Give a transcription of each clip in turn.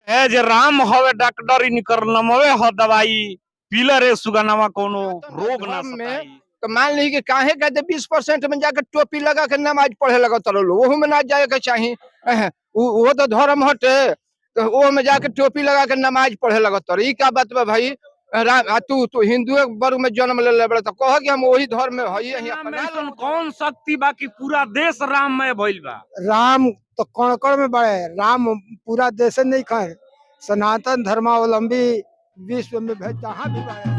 है जे राम हवे डॉक्टर इनकर नमवे ह दवाई पीले रे सुगनामा कोनो रोग ना धर्म में सताई। तो मान ली कि काहे कहते 20% में जाकर टोपी लगा के नमाज पढ़े लगा तो वो में ना जाए के चाहिए। वो तो धर्म हटे तो वो में जाके टोपी लगा के नमाज पढ़े लगा तो ई का बात बा भाई। तू हिंदू वर्ग में जन्म ले बड़ा तो कह कि हम वही धर्म में हई राम में ऐसन कौन शक्ति बाकी पूरा देश राममय भइल बा। राम तो कण कण में बड़े राम पूरा देश नहीं खाए सनातन धर्मावलंबी विश्व में जहाँ भी बड़े।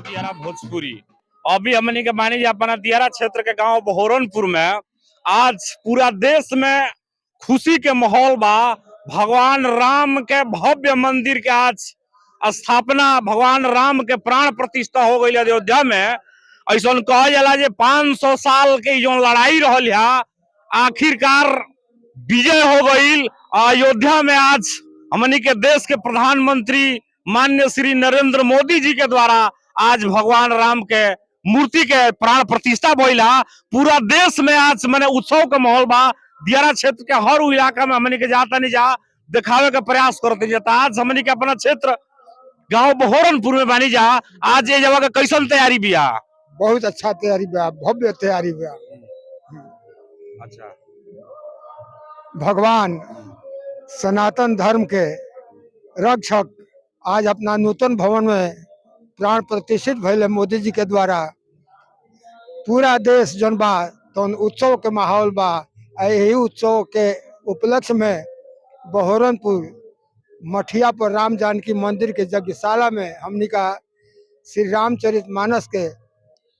दियारा भोजपुरी अभी हमनी के मानी अपना दियारा क्षेत्र के गांव बहोरनपुर में आज पूरा देश में खुशी के माहौल बा। भगवान राम के भव्य मंदिर के आज स्थापना भगवान राम के प्राण प्रतिष्ठा हो गई अयोध्या में। ऐसा कहा जाला जे 500 साल के जो लड़ाई रहल है आखिरकार विजय हो गई। अयोध्या में आज हमनी के देश के प्रधानमंत्री माननीय श्री नरेंद्र मोदी जी के द्वारा आज भगवान राम के मूर्ति के प्राण प्रतिष्ठा भइला। पूरा देश में आज माने उत्सव का माहौल बा। दियारा क्षेत्र के हर इलाका में हमनी के जाता नहीं जा दिखावे का प्रयास करते जाता। आज हमनी के अपना क्षेत्र गांव बहोरनपुर में बानी जा। आज ये जगह के कैसन तैयारी बिया। बहुत अच्छा तैयारी बा भव्य तैयारी बा। अच्छा भगवान सनातन धर्म के रक्षक आज अपना नूतन भवन में प्राण प्रतिष्ठित भइले मोदी जी के द्वारा। पूरा देश जन बा तो उत्सव के माहौल बा। यही उत्सव के उपलक्ष्य में बहोरनपुर मठिया पर राम जानकी मंदिर के यज्ञशाला में हमनी का श्री रामचरितमानस के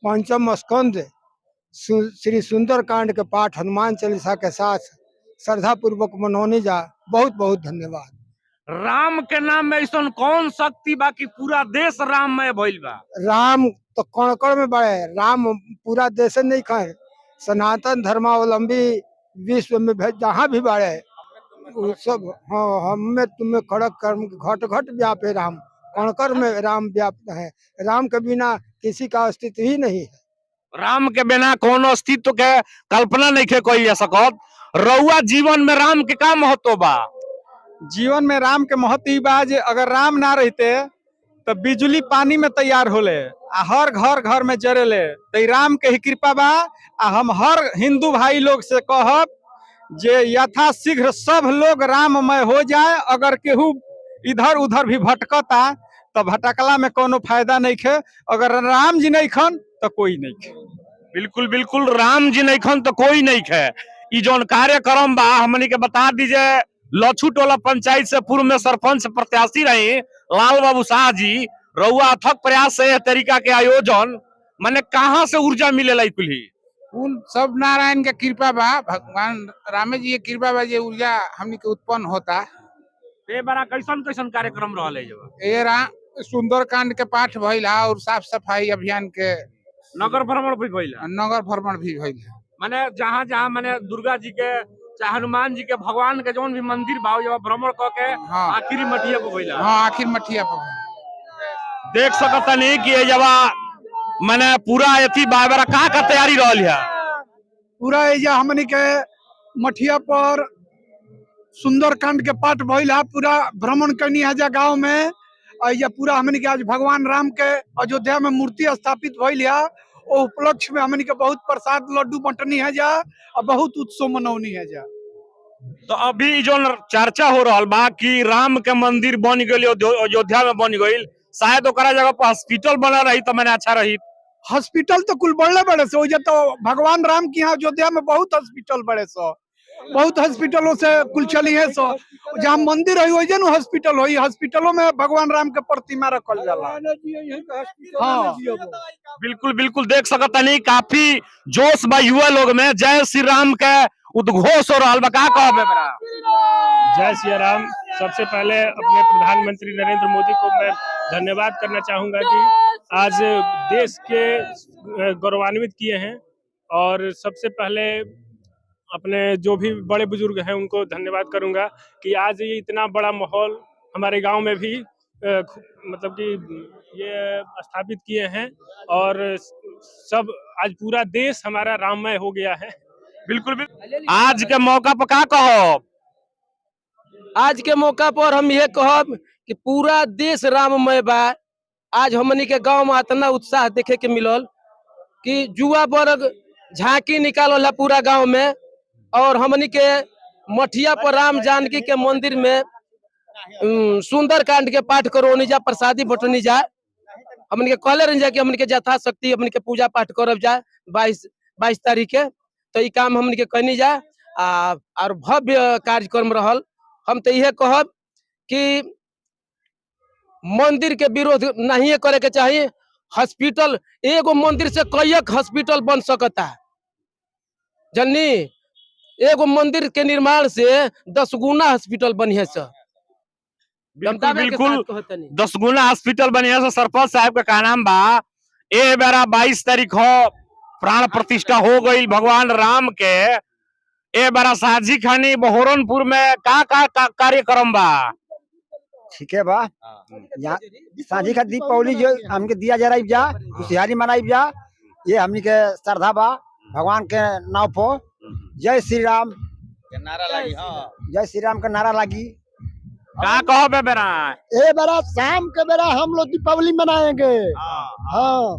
पंचम स्कंद श्री सुंदर कांड के पाठ हनुमान चालीसा के साथ श्रद्धा पूर्वक मनौनी जा। बहुत बहुत धन्यवाद। राम के नाम में ऐसा कौन शक्ति बाकी पूरा देश राममय भइल बा। राम तो कण कण में बड़े राम पूरा देश नहीं खाए सनातन धर्मावलंबी विश्व में जहाँ भी बड़े सब। हाँ हमें तुम्हें खड़क कर्म घट घट व्यापे राम कणकर में राम व्याप्त है। राम के बिना किसी का अस्तित्व ही नहीं है। राम के बिना कौन अस्तित्व के कल्पना नहीं के कोई जा सकत। रउआ जीवन में राम के का महत्व बा। जीवन में राम के महत्व बा जे अगर राम ना रहते तो बिजली पानी में तैयार होले आ हर घर घर में जरेले तो राम के ही कृपा बा। आ हम हर हिंदू भाई लोग से कहब जे यथाशीघ्र सब लोग राममय हो जाए। अगर केहू इधर उधर भी भटकता तो भटकला में कोनो फायदा नहीं खे। अगर राम जी नहीं खन तो कोई नहीं खे। बिल्कुल बिल्कुल राम जी नहीं खन तो कोई नहीं खे। ई जोन कार्यक्रम बा हमनी के बता दीजिए। लछू टोला पंचायत से पूर्व में सरपंच प्रत्याशी रहे लाल बाबू शाह जी। रउआ अथक प्रयास से तरीका के आयोजन माने कहाँ से ऊर्जा मिलेला कुली। उन सब नारायण के कृपा बा भगवान राम जी के कृपा बा जे ऊर्जा हमनी के उत्पन्न होता। ए बड़ा कैसन कैसन कार्यक्रम रहले जो ये सुंदर कांड के पाठ भइल और साफ सफाई अभियान के नगर भ्रमण भी भइल। नगर भ्रमण भी भइल। माने जहाँ जहाँ माने दुर्गा जी के चाहे हनुमान जी के भगवान के जोन भी मंदिर बा जब भ्रमण क के हाँ। आखिरी मठिया पे भइल। हाँ आखिर मठिया पर देख सकता नहीं कि ये जब माने पूरा अथी बाबरा का तैयारी रहल है। पूरा एजा हमनी के मठिया पर सुंदर कांड के पाठ भइल है। पूरा भ्रमण करनी है जा गाँव में। या पूरा हमनी के आज भगवान राम के अयोध्या में मूर्ति स्थापित भइल है। ओ उपलक्ष्य में हमनी के बहुत प्रसाद लड्डू बंटनी है जा और बहुत उत्सव मनौनी है जा। तो अभी जो चर्चा हो रहा बा कि राम के मंदिर बन गई अयोध्या में बन गई शायद ओकरा जगह पर हॉस्पिटल बना रही तो मैंने अच्छा रही। हॉस्पिटल तो कुल बड़े बड़े से हो तो भगवान राम की यहाँ अयोध्या में बहुत हॉस्पिटल बड़े सो बहुत हॉस्पिटलों से कुल चली है सो। जहाँ मंदिर है वही जन हॉस्पिटल हो। हॉस्पिटलों में भगवान राम के प्रतिमा रखल जाला। हाँ बिल्कुल बिल्कुल देख सकता नहीं काफी जोश बा युवा लोग में। जय श्री राम के उद्घोष हो रहा बा का कहबे बड़ा। जय श्री राम। सबसे पहले अपने प्रधानमंत्री नरेंद्र मोदी को मैं धन्यवाद करना चाहूंगा कि आज देश के गौरवान्वित किए हैं। और सबसे पहले अपने जो भी बड़े बुजुर्ग हैं उनको धन्यवाद करूंगा कि आज ये इतना बड़ा माहौल हमारे गांव में भी मतलब कि ये स्थापित किए हैं और सब आज पूरा देश हमारा राममय हो गया है। बिल्कुल बिल्कुल। आज के मौका पर का कहो? आज के मौका पर हम ये कहब कि पूरा देश राममय बा। आज हमनी के गांव में इतना उत्साह देखे के मिलल कि जुआ वर्ग झांकी निकालल है पूरा गांव में, और हमनी के मठिया पर राम जानकी के मंदिर में सुंदर कांड के पाठ करो जा, प्रसादी बटनी जा। हमनी के कहले रही जा कि हमनी के यथाशक्ति हमनी के पूजा पाठ करब जा 22 तारीख के, तो ये काम हमनी के करनी जा। और भव्य कार्यक्रम रहल। हम तो यह कहब कि मंदिर के विरोध नहीं करे के चाहिए। हॉस्पिटल एगो मंदिर से कई हॉस्पिटल बन सकता है जन्नी। एगो मंदिर के निर्माण से 10 गुना हॉस्पिटल बनिए से। बिल्कुल बिल्कुल 10 गुना हॉस्पिटल बनिए से। सरपंच साहब का का नाम बा? ए बेरा 22 तारीख हो प्राण प्रतिष्ठा हो गई भगवान राम के। ए बेरा साझी खानी बहोरनपुर में का कार्यक्रम बा? ठीक है बा, यहाँ साझी का दीपावली जो हमके दिया जा रहा जा, खुशहाली मनाई जा। ये हमनी के श्रद्धा बा भगवान के नाव पर। जय श्री राम के नारा लगी। हाँ, जय श्री राम का नारा लगी। का कहो बे बेरा? ए बेरा शाम के बेरा हम लोग दीपावली मनाएंगे। हाँ,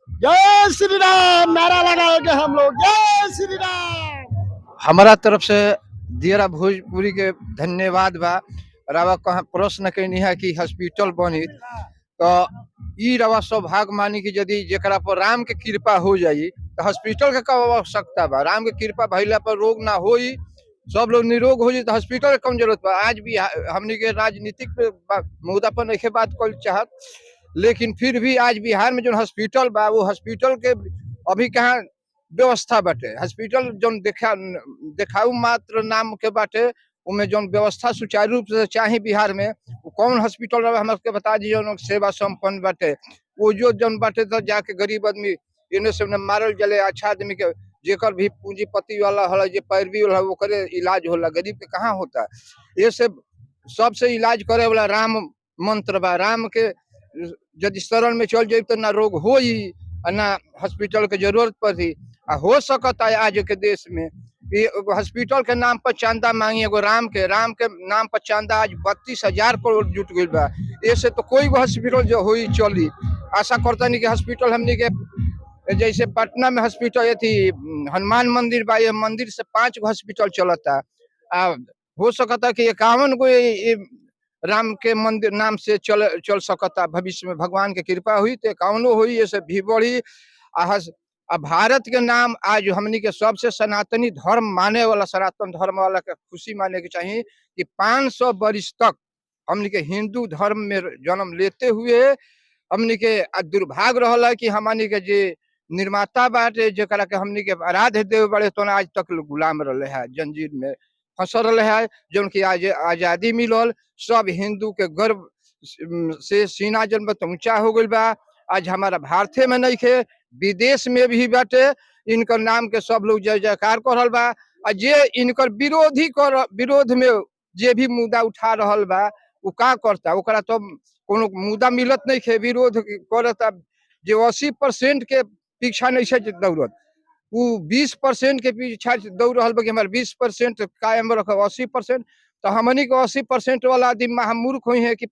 जय श्री राम नारा लगाएंगे हम लोग। जय श्री राम। हमारा तरफ से दियरा भोजपुरी के धन्यवाद बा। रवा कहाँ प्रश्न कैनी है कि हॉस्पिटल बनी, तो ई रवा सौभाग्य मानी कि यदि जेकरा पर राम के कृपा हो जाई तो हॉस्पिटल के कब आवश्यकता बा? राम के कृपा भइला पर रोग ना होई, सब लोग निरोग हो जाए तो हॉस्पिटल के कौन जरूरत बा? आज भी हमनी के राजनीतिक पे मुद्दा पर नहीं बात कर चाहत, लेकिन फिर भी आज बिहार में जो हॉस्पिटल बा वो हॉस्पिटल के अभी कहाँ व्यवस्था बाटे। हॉस्पिटल जो देखाऊ मात्र नाम के बाटे, उनमें जो व्यवस्था सुचारू रूप से चाहे बिहार में, वो कौन हॉस्पिटल हमके बता दी जो सेवा संपन्न बाटे। वो जो जन बाटे तो जाके गरीब आदमी इन्हें से मारल जले, अच्छा आदमी के जेकर भी पूंजीपति वाला होला, जे पैरवी वाला ओकरे इलाज होला, गरीब के कहाँ होता। ये सबसे इलाज करे वाला राम मंत्र बा। राम के यदि शरण में चल जाए तो ना रोग होई ना हॉस्पिटल के जरूरत पड़ी। हो सकता है आज के देश में हॉस्पिटल के नाम पर चंदा मांगी, एगो राम के नाम पर चंदा आज 32,000 करोड़ जुट गई बा। ऐसे तो कोई हॉस्पिटल जो हुई चली। आशा करता नहीं कि हॉस्पिटल हमने के जैसे पटना में हॉस्पिटल थी हनुमान मंदिर बा, ये मंदिर से 5 हॉस्पिटल चलता। हो सकता कि 51 गो राम के मंदिर नाम से चल सकता। भविष्य में भगवान की कृपा हुई तो 51 हुई, ऐसे भी बढ़ी। भारत के नाम आज हमनी के सबसे सनातनी धर्म माने वाला, सनातन धर्म वाला के खुशी माने के चाहिए कि 500 वर्ष तक हमनी के हिंदू धर्म में जन्म लेते हुए हमनी के दुर्भाग्य रहला कि हमनी के जे निर्माता बाटे जेकरा के हमनी के आराध्य देव बड़े तो आज तक गुलाम रहे है, जंजीर में फंसल रहे है। जो उनकी आज आजादी मिलल, सब हिंदू के गर्व से सीना जन्म ऊंचा हो गई बा। आज हमारा भारत में नहीं खे, विदेश में भी बाटे। इनकर नाम के सब लोग जय जयकार कर रहल बा। जे इनकर विरोध में जे भी मुद्दा उठा रहल बा वो का करता, ओकरा तो कोनो मुद्दा मिलत नहीं खे, विरोध करता। जे 80% के पीछा नहीं है दौड़त, वो 20% के पीछा दौड़ रहा बा कि हमारे 20% कायम रखब। 80% तो हमनी को 80% वाला आदमी महामूर्ख हुई है कि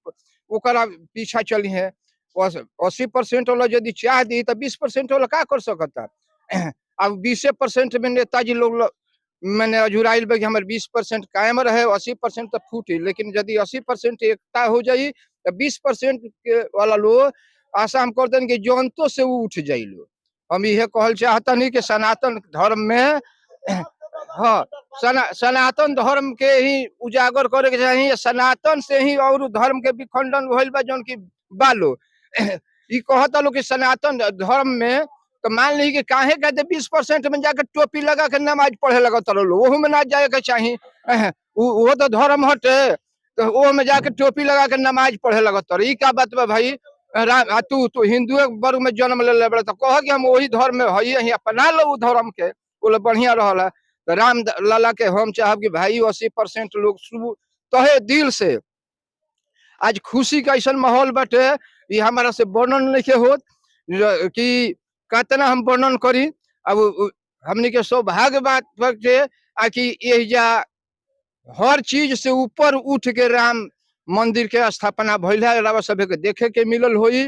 ओकरा पीछा चली है। 80% वाला यदि चाह दी तो 20% वाला का कर सकता। अब 20% में नेताजी लोग मैंने अजुराइल कि हमारे 20% कायम रहे, 80% तो फूटी। लेकिन यदि 80% एकता हो जाई तो 20% के वाला लोग आशा हम करते हैं कि जनतो से वो उठ जाई। लोग हम यह कहल चाहता नहीं कि सनातन धर्म में हाँ सनातन धर्म के ही उजागर करे के चाहिए। सनातन से ही और धर्म के विखंडन भइल बा जौन की बालो ये कहता लोग कि सनातन धर्म में तो मान ली कि काहे कहते 20% में जाकर टोपी लगा के नमाज पढ़े लगा लो, वो में ना जाए के चाहिए। वो तो धर्म हटे, तो वो में जाके टोपी लगा के नमाज पढ़े लगा ई का बात बा भाई? तू हिंदू वर्ग में जन्म ले बड़े तो कह कि हम वही धर्म में है, अपना लो धर्म के, वो बढ़िया रहा। तो राम लाला के हम चाहब कि भाई 80% लोग शुरू तहे दिल से आज खुशी का ऐसा माहौल बाटे ये हमारा से वर्णन नहीं होत कि कितना हम वर्णन करी। अब हमने के सौभाग्य बात बाटे कि एहिजा हर चीज से ऊपर उठ के राम मंदिर के स्थापना भइल है। रवा सभे के देखे के मिलल होई,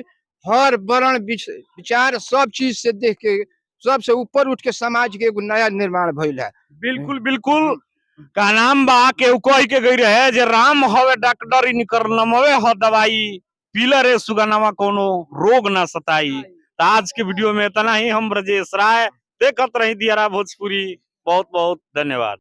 हर वर्ण विचार सब चीज से देख के सबसे ऊपर उठ के समाज के एगो नया निर्माण भइल है। बिल्कुल बिल्कुल का नाम बा के कोई के गई रहे जे राम हवे डॉक्टर इनकर नमवे ह दवाई, पीला रे सुगनामा कोनो रोग ना सताई। तो आज के वीडियो में इतना ही। हम ब्रजेश राय देखत रही दियारा भोजपुरी। बहुत बहुत धन्यवाद।